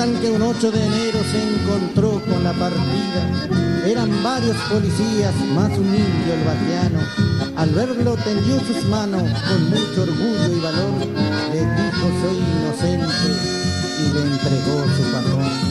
Cuentan que un 8 de enero se encontró con la partida. Eran varios policías, más un indio el vaquiano. Al verlo tendió sus manos con mucho orgullo y valor. Le dijo soy inocente y le entregó su patrón.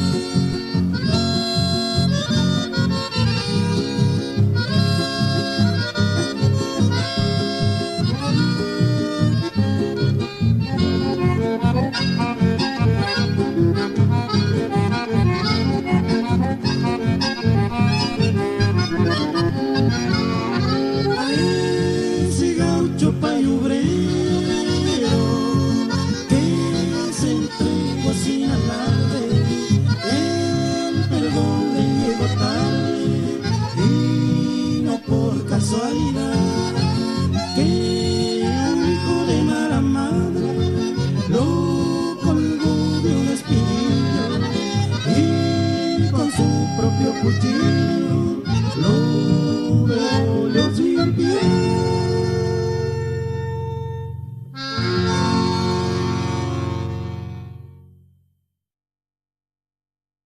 Cuchillo